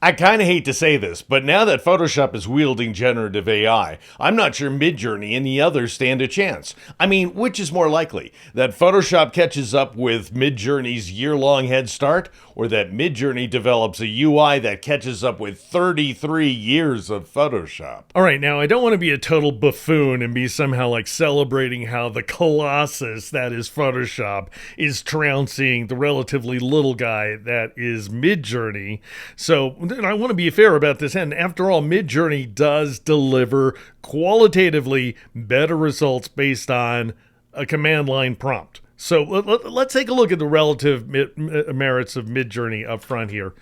I kind of hate to say this, but now that Photoshop is wielding generative AI, I'm not sure Midjourney and the others stand a chance. I mean, which is more likely? That Photoshop catches up with Midjourney's year-long head start, or that Midjourney develops a UI that catches up with 33 years of Photoshop? All right, now I don't want to be a total buffoon and be somehow like celebrating how the colossus that is Photoshop is trouncing the relatively little guy that is Midjourney. So I want to be fair about this. And after all, Midjourney does deliver qualitatively better results based on a command line prompt. So let's take a look at the relative merits of Midjourney up front here.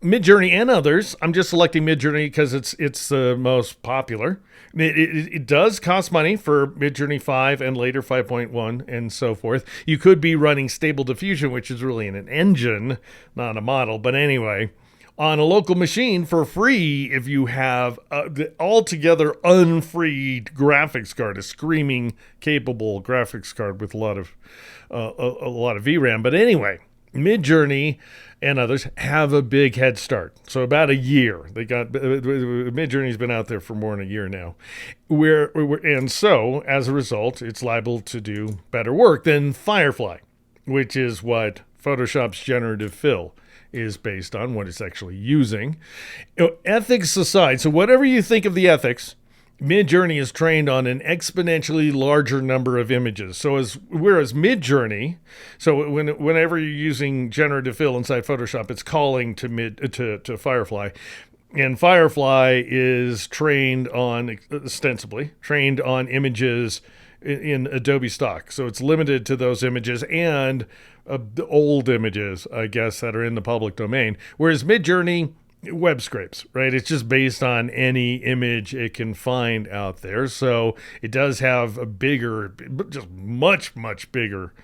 Midjourney and others. I'm just selecting Midjourney because it's the most popular. It does cost money for Midjourney 5 and later 5.1 and so forth. You could be running Stable Diffusion, which is really an engine, not a model. But anyway, on a local machine for free, if you have the altogether unfreed graphics card, a screaming capable graphics card with a lot of VRAM. But anyway, Midjourney and others have a big head start. So about a year. Midjourney's been out there for more than a year now. And so, as a result, it's liable to do better work than Firefly, which is what Photoshop's generative fill is based on, what it's actually using. Ethics aside, so whatever you think of the ethics, Midjourney is trained on an exponentially larger number of images. So whereas Midjourney, so whenever you're using generative fill inside Photoshop, it's calling to Firefly. And Firefly is ostensibly trained on images in Adobe stock. So it's limited to those images and the old images, I guess, that are in the public domain. Whereas Midjourney, web scrapes, right? It's just based on any image it can find out there. So it does have a bigger, just much, much bigger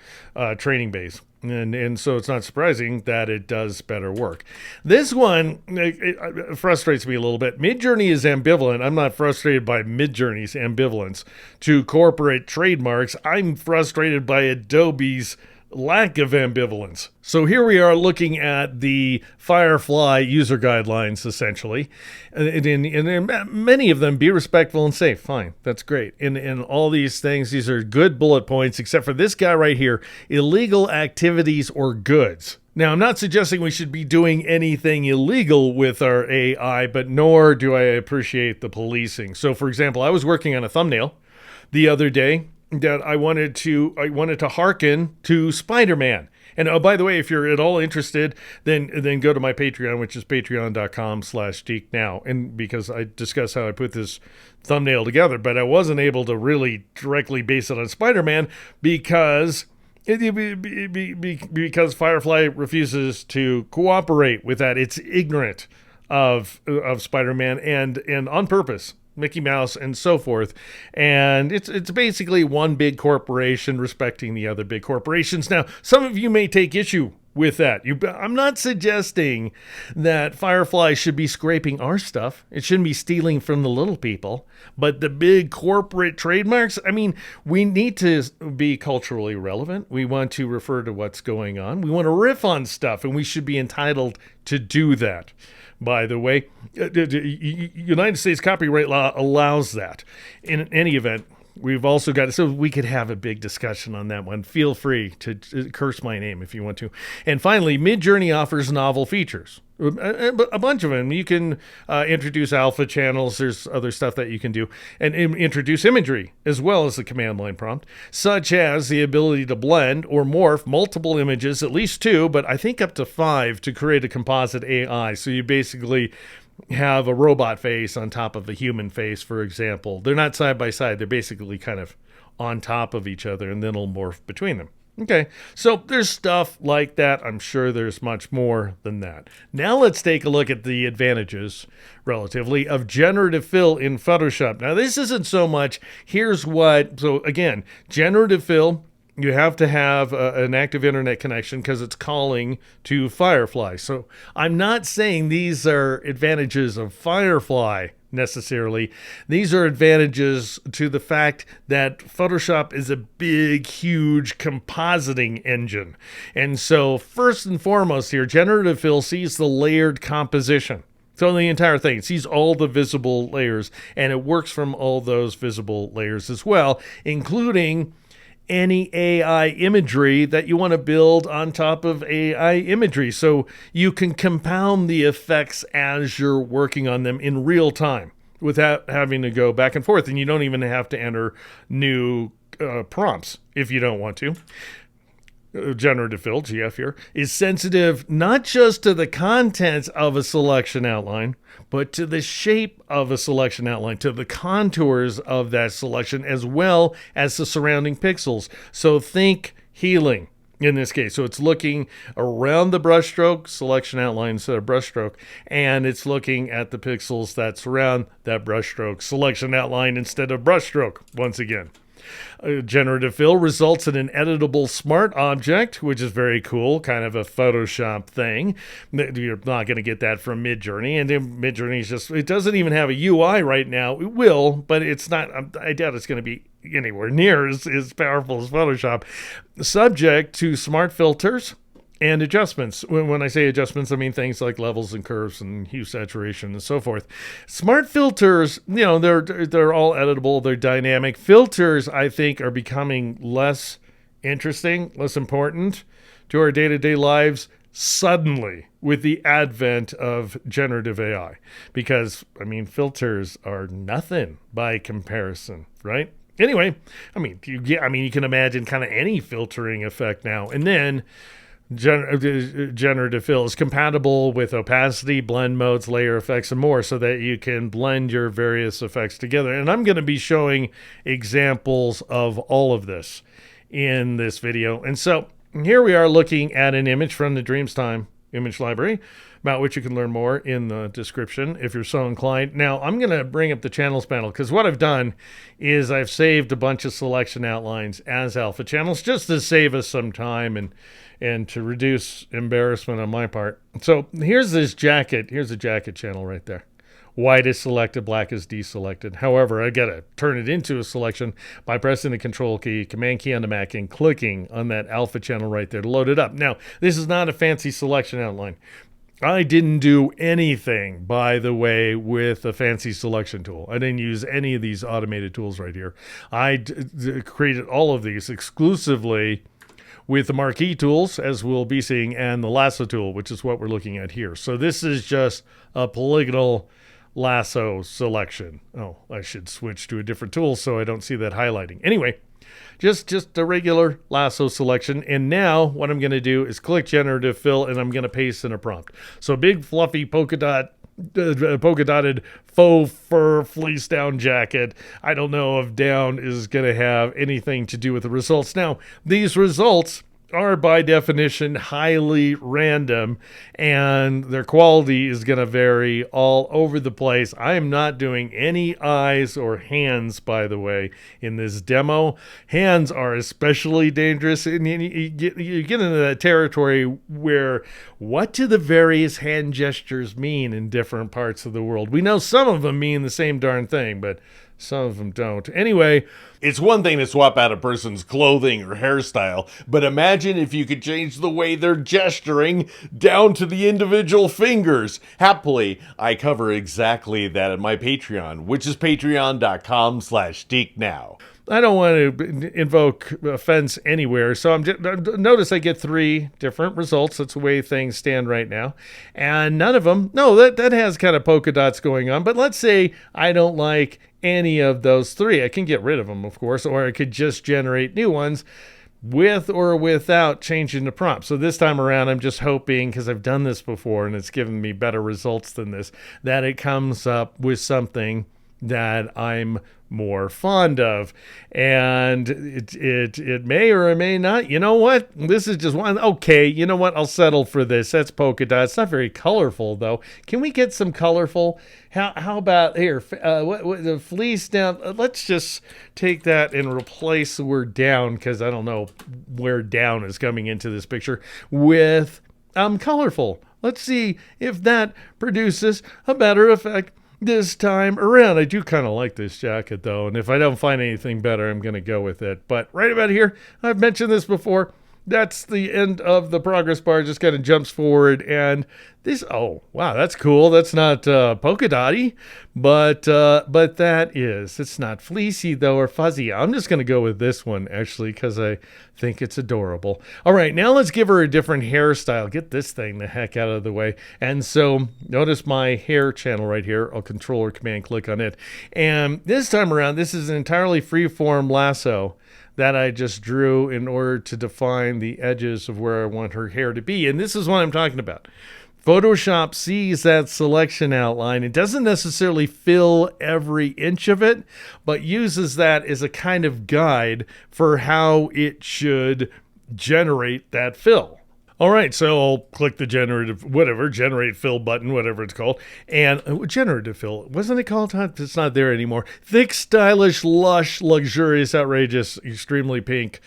training base. And so it's not surprising that it does better work. This one it frustrates me a little bit. Midjourney is ambivalent. I'm not frustrated by Midjourney's ambivalence to corporate trademarks. I'm frustrated by Adobe's lack of ambivalence. So here we are looking at the Firefly user guidelines, essentially. And many of them, be respectful and safe. Fine, that's great. And all these things, these are good bullet points, except for this guy right here, illegal activities or goods. Now, I'm not suggesting we should be doing anything illegal with our AI, but nor do I appreciate the policing. So, for example, I was working on a thumbnail the other day that I wanted to hearken to Spider-Man. And oh, by the way, if you're at all interested, then go to my Patreon, which is patreon.com/geeknow. And because I discuss how I put this thumbnail together, but I wasn't able to really directly base it on Spider-Man because Firefly refuses to cooperate with that. It's ignorant of Spider-Man and on purpose. Mickey Mouse and so forth. And it's basically one big corporation respecting the other big corporations. Now, some of you may take issue with that. I'm not suggesting that Firefly should be scraping our stuff. It shouldn't be stealing from the little people. But the big corporate trademarks, I mean, we need to be culturally relevant. We want to refer to what's going on. We want to riff on stuff, and we should be entitled to do that. By the way, United States copyright law allows that. In any event, we've also got, so we could have a big discussion on that one. Feel free to curse my name if you want to. And finally, Midjourney offers novel features. A bunch of them. You can introduce alpha channels. There's other stuff that you can do. And introduce imagery as well as the command line prompt, such as the ability to blend or morph multiple images, at least 2, but I think up to 5, to create a composite AI. So you basically have a robot face on top of a human face, for example. They're not side by side. They're basically kind of on top of each other, and then it'll morph between them. Okay, so there's stuff like that. I'm sure there's much more than that. Now let's take a look at the advantages, relatively, of generative fill in Photoshop. Now this isn't so much, so again, generative fill, you have to have an active internet connection because it's calling to Firefly. So I'm not saying these are advantages of Firefly necessarily. These are advantages to the fact that Photoshop is a big, huge compositing engine. And so first and foremost here, generative fill sees the layered composition. So the entire thing, it sees all the visible layers, and it works from all those visible layers as well, including any AI imagery that you want to build on top of AI imagery. So you can compound the effects as you're working on them in real time without having to go back and forth. And you don't even have to enter new prompts if you don't want to. Generative fill, GF here, is sensitive not just to the contents of a selection outline, but to the shape of a selection outline, to the contours of that selection, as well as the surrounding pixels. So think healing in this case. So it's looking around the brushstroke, selection outline instead of brushstroke, and it's looking at the pixels that surround that brushstroke, selection outline instead of brushstroke, once again. Generative fill results in an editable smart object, which is very cool, kind of a Photoshop thing. You're not going to get that from Midjourney, and Midjourney is just, it doesn't even have a UI right now. It will, but it's not, I doubt it's going to be anywhere near as powerful as Photoshop. Subject to smart filters and adjustments. When I say adjustments, I mean things like levels and curves and hue saturation and so forth. Smart filters, they're all editable. They're dynamic. Filters, I think, are becoming less interesting, less important to our day-to-day lives suddenly with the advent of generative AI. Because, filters are nothing by comparison, right? Anyway, you can imagine kind of any filtering effect now. And then generative fill is compatible with opacity, blend modes, layer effects, and more, so that you can blend your various effects together. And I'm going to be showing examples of all of this in this video. And so here we are looking at an image from the Dreamstime image library, about which you can learn more in the description if you're so inclined. Now, I'm going to bring up the channels panel, because what I've done is I've saved a bunch of selection outlines as alpha channels just to save us some time and to reduce embarrassment on my part. So here's this jacket. Here's a jacket channel right there. White is selected, black is deselected. However, I got to turn it into a selection by pressing the Control key, Command key on the Mac, and clicking on that alpha channel right there to load it up. Now, this is not a fancy selection outline. I didn't do anything, by the way, with a fancy selection tool. I didn't use any of these automated tools right here. I created all of these exclusively with the marquee tools, as we'll be seeing, and the lasso tool, which is what we're looking at here. So this is just a polygonal lasso selection. Oh, I should switch to a different tool so I don't see that highlighting. Anyway, just a regular lasso selection. And now what I'm going to do is click generative fill, and I'm going to paste in a prompt. So big fluffy polka dotted faux fur fleece down jacket. I don't know if down is going to have anything to do with the results. Now, these results are by definition highly random, and their quality is going to vary all over the place. I am not doing any eyes or hands, by the way, in this demo. Hands are especially dangerous, and you get into that territory where what do the various hand gestures mean in different parts of the world? We know some of them mean the same darn thing, but some of them don't. Anyway, it's one thing to swap out a person's clothing or hairstyle, but imagine if you could change the way they're gesturing down to the individual fingers. Happily, I cover exactly that at my Patreon, which is patreon.com/geeknow. I don't want to invoke offense anywhere, so notice I get 3 different results. That's the way things stand right now. And none of them, no, that has kind of polka dots going on, but let's say I don't like any of those 3. I can get rid of them, of course, or I could just generate new ones with or without changing the prompt. So this time around, I'm just hoping, because I've done this before and it's given me better results than this, that it comes up with something that I'm more fond of. And it may or it may not. You know what? This is just one. Okay, you know what? I'll settle for this. That's polka dot. It's not very colorful, though. Can we get some colorful? How about here? What the fleece down? Let's just take that and replace the word down, because I don't know where down is coming into this picture, with colorful. Let's see if that produces a better effect this time around. I do kind of like this jacket, though, and if I don't find anything better, I'm going to go with it. But right about here, I've mentioned this before, that's the end of the progress bar. Just kind of jumps forward, and this, oh wow, that's cool. That's not polka dotty, but that is. It's not fleecy though or fuzzy. I'm just gonna go with this one actually because I think it's adorable. All right, now let's give her a different hairstyle. Get this thing the heck out of the way. And so notice my hair channel right here. I'll control or command click on it, and this time around, this is an entirely free-form lasso that I just drew in order to define the edges of where I want her hair to be. And this is what I'm talking about. Photoshop sees that selection outline. It doesn't necessarily fill every inch of it, but uses that as a kind of guide for how it should generate that fill. All right, so I'll click the generate fill button, whatever it's called. And generative fill, wasn't it called? It's not there anymore. Thick, stylish, lush, luxurious, outrageous, extremely pink,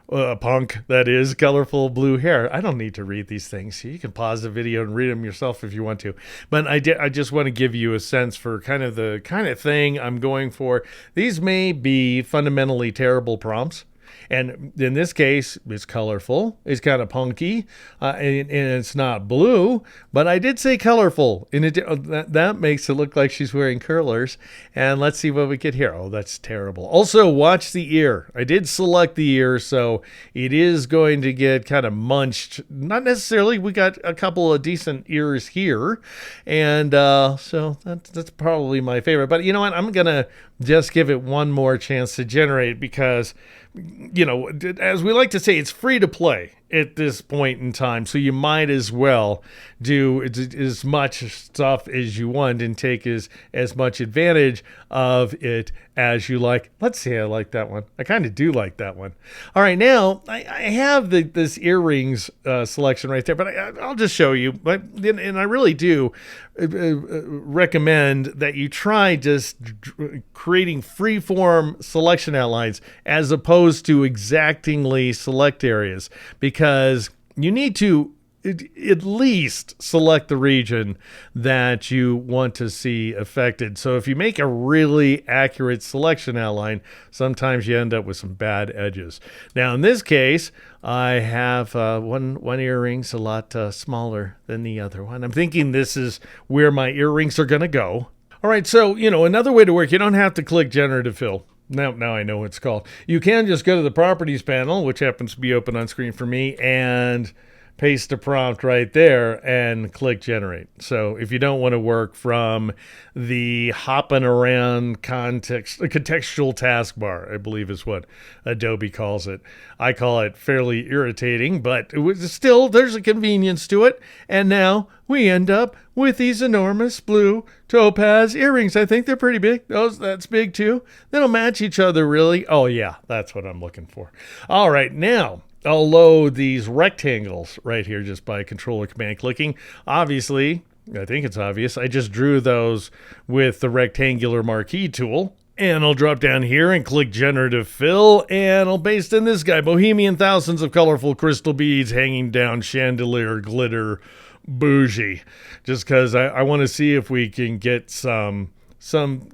punk, that is, colorful blue hair. I don't need to read these things. You can pause the video and read them yourself if you want to. But I just want to give you a sense for kind of the kind of thing I'm going for. These may be fundamentally terrible prompts. And in this case, it's colorful, it's kind of punky, and it's not blue, but I did say colorful. And that makes it look like she's wearing curlers. And let's see what we get here. Oh, that's terrible. Also, watch the ear. I did select the ear, so it is going to get kind of munched. Not necessarily. We got a couple of decent ears here. And so that's probably my favorite. But you know what? I'm going to just give it one more chance to generate because, you know, as we like to say, it's free to play at this point in time. So you might as well do as much stuff as you want and take as much advantage of it as you like. Let's see, I like that one. I kind of do like that one. All right, now I have this earrings selection right there, but I'll just show you. And I really do recommend that you try just creating free-form selection outlines as opposed to exactingly select areas, because you need to at least select the region that you want to see affected. So if you make a really accurate selection outline, sometimes you end up with some bad edges. Now in this case, I have one earring's a lot smaller than the other one. I'm thinking this is where my earrings are going to go. All right, so, you know, another way to work, you don't have to click Generative Fill. Now I know what it's called. You can just go to the Properties panel, which happens to be open on screen for me, and paste a prompt right there and click Generate. So if you don't want to work from the hopping around contextual taskbar, I believe is what Adobe calls it. I call it fairly irritating, but still there's a convenience to it. And now we end up with these enormous blue topaz earrings. I think they're pretty big. That's big too. They don't match each other really. Oh yeah, that's what I'm looking for. All right, now I'll load these rectangles right here just by control or command clicking. Obviously, I think it's obvious, I just drew those with the rectangular marquee tool. And I'll drop down here and click Generative Fill, and I'll paste in this guy, Bohemian, thousands of colorful crystal beads hanging down chandelier glitter bougie. Just because I want to see if we can get some,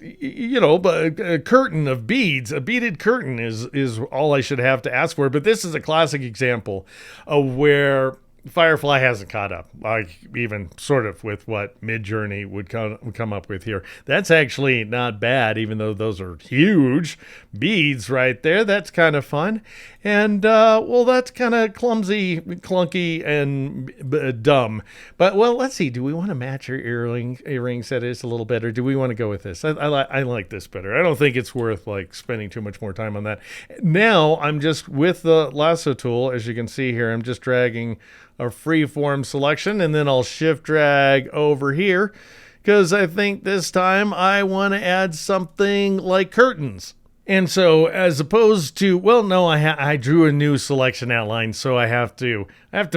you know, a curtain of beads. A beaded curtain is all I should have to ask for. But this is a classic example of where Firefly hasn't caught up, like even sort of with what Midjourney would come up with here. That's actually not bad, even though those are huge beads right there. That's kind of fun. And, well, that's kind of clumsy, clunky, and dumb. But, well, let's see. Do we want to match your earrings that is a little better? Do we want to go with this? I like this better. I don't think it's worth, like, spending too much more time on that. Now, I'm just, with the lasso tool, as you can see here, I'm just dragging a free-form selection, and then I'll shift drag over here, because I think this time I want to add something like curtains. And so, as opposed to, well, no, I drew a new selection outline, so I have to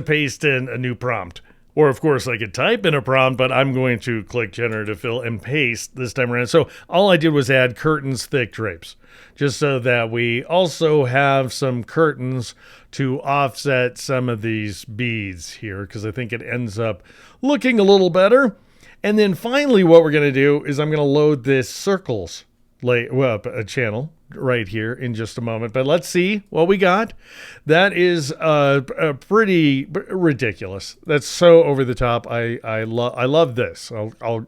paste in a new prompt. Or, of course, I could type in a prompt, but I'm going to click Generative Fill and paste this time around. So all I did was add curtains, thick drapes, just so that we also have some curtains to offset some of these beads here, because I think it ends up looking a little better. And then finally, what we're going to do is I'm going to load this circles channel right here in just a moment. But let's see what we got. That is pretty ridiculous. That's so over the top. I love this. I'll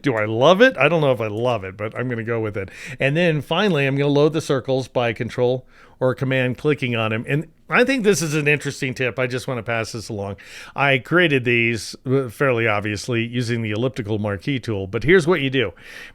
do I love it? I don't know if I love it, but I'm going to go with it. And then finally, I'm going to load the circles by Control or Command clicking on them. And I think this is an interesting tip. I just want to pass this along. I created these fairly obviously using the elliptical marquee tool, but here's what you do.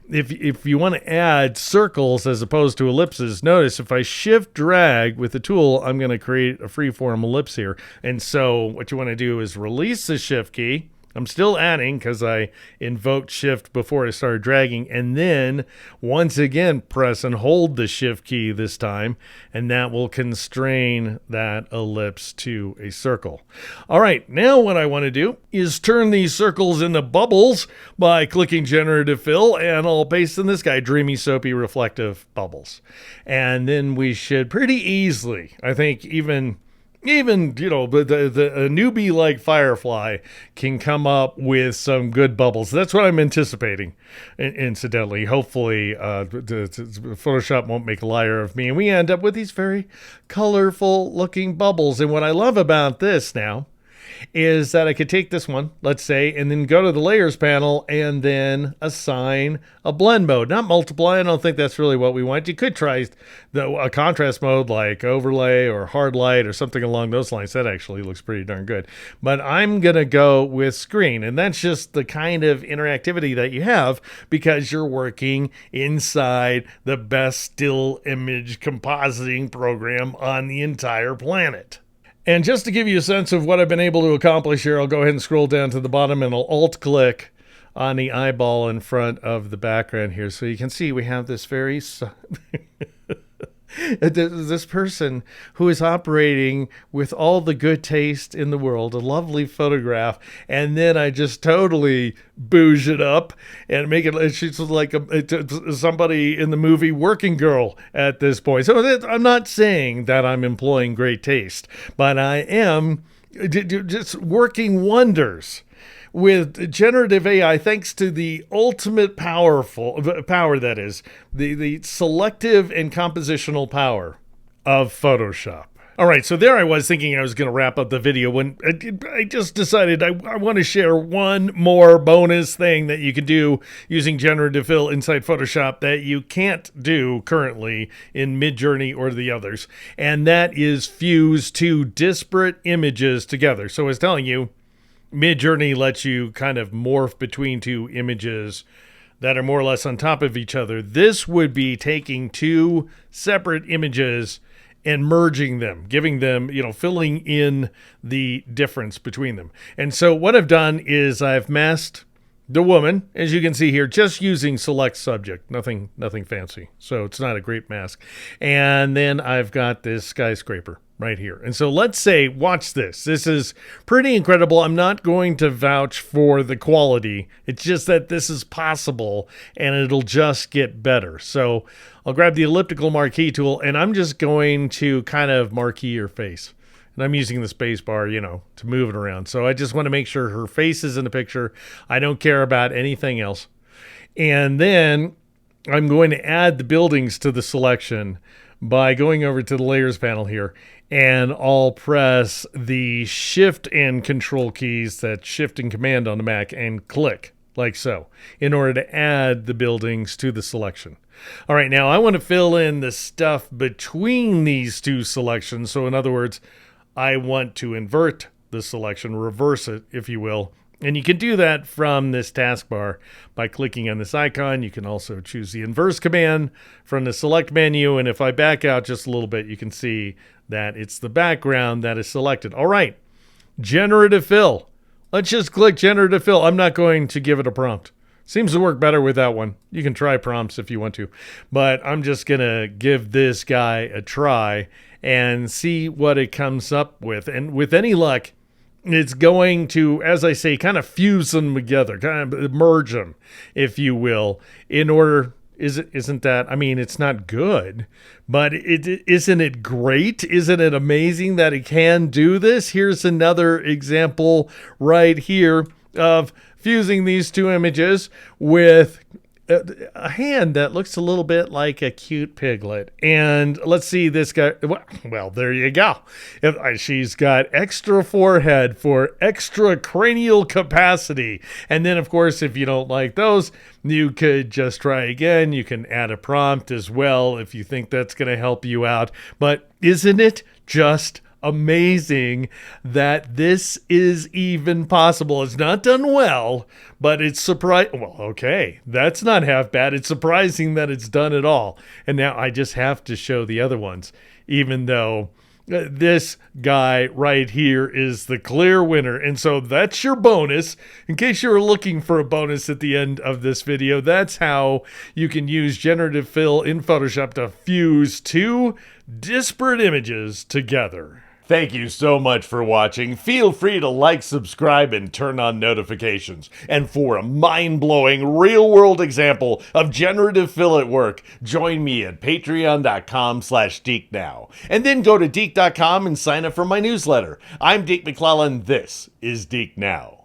If you want to add circles as opposed to ellipses, notice if I shift drag with the tool, I'm going to create a freeform ellipse here. And so what you want to do is release the shift key. I'm still adding because I invoked shift before I started dragging, and then once again press and hold the shift key this time, and that will constrain that ellipse to a circle. All right, now what I want to do is turn these circles into bubbles by clicking Generative Fill, and I'll paste in this guy, Dreamy, Soapy, Reflective Bubbles. And then we should pretty easily, I think even a newbie like Firefly can come up with some good bubbles. That's what I'm anticipating, incidentally. Hopefully, Photoshop won't make a liar of me, and we end up with these very colorful looking bubbles. And what I love about this now is that I could take this one, let's say, and then go to the layers panel and then assign a blend mode, not multiply. I don't think that's really what we want. You could try a contrast mode like overlay or hard light or something along those lines. That actually looks pretty darn good. But I'm going to go with screen, and that's just the kind of interactivity that you have because you're working inside the best still image compositing program on the entire planet. And just to give you a sense of what I've been able to accomplish here, I'll go ahead and scroll down to the bottom and I'll alt-click on the eyeball in front of the background here. So you can see we have this very... this person who is operating with all the good taste in the world, a lovely photograph, and then I just totally bouge it up and make it, she's like somebody in the movie Working Girl at this point. So I'm not saying that I'm employing great taste, but I am just working wonders with generative AI, thanks to the ultimate power that is, the selective and compositional power of Photoshop. All right, so there I was thinking I was going to wrap up the video when I just decided I want to share one more bonus thing that you can do using Generative Fill inside Photoshop that you can't do currently in Midjourney or the others, and that is fuse two disparate images together. So I was telling you, Midjourney lets you kind of morph between two images that are more or less on top of each other. This would be taking two separate images and merging them, giving them, filling in the difference between them. And so what I've done is I've masked the woman, as you can see here, just using select subject, nothing fancy. So it's not a great mask. And then I've got this skyscraper right here. And so let's say, watch this. This is pretty incredible. I'm not going to vouch for the quality. It's just that this is possible and it'll just get better. So I'll grab the elliptical marquee tool and I'm just going to kind of marquee her face. And I'm using the space bar, to move it around. So I just want to make sure her face is in the picture. I don't care about anything else. And then I'm going to add the buildings to the selection by going over to the layers panel here, and I'll press the shift and control keys, that shift and command on the Mac, and click like so in order to add the buildings to the selection. All right, now I want to fill in the stuff between these two selections. So in other words, I want to invert the selection, reverse it, if you will. And you can do that from this taskbar by clicking on this icon. You can also choose the inverse command from the select menu. And if I back out just a little bit, you can see that it's the background that is selected. All right, Generative Fill. Let's just click Generative Fill. I'm not going to give it a prompt. Seems to work better with that one. You can try prompts if you want to, but I'm just going to give this guy a try and see what it comes up with. And with any luck, it's going to, as I say, kind of fuse them together, kind of merge them, if you will, in order. Isn't that, it's not good, but isn't it great? Isn't it amazing that it can do this? Here's another example right here of fusing these two images with a hand that looks a little bit like a cute piglet. And let's see this guy. Well, there you go. She's got extra forehead for extra cranial capacity. And then, of course, if you don't like those, you could just try again. You can add a prompt as well if you think that's going to help you out. But isn't it just amazing that this is even possible? It's not done well, but it's surprising. Well, okay, that's not half bad. It's surprising that it's done at all. And now I just have to show the other ones, even though this guy right here is the clear winner. And so that's your bonus. In case you were looking for a bonus at the end of this video, that's how you can use generative fill in Photoshop to fuse two disparate images together. Thank you so much for watching. Feel free to like, subscribe, and turn on notifications. And for a mind-blowing, real-world example of generative fill at work, join me at patreon.com/DeekNow. And then go to Deek.com and sign up for my newsletter. I'm Deke McClellan. This is Deek Now.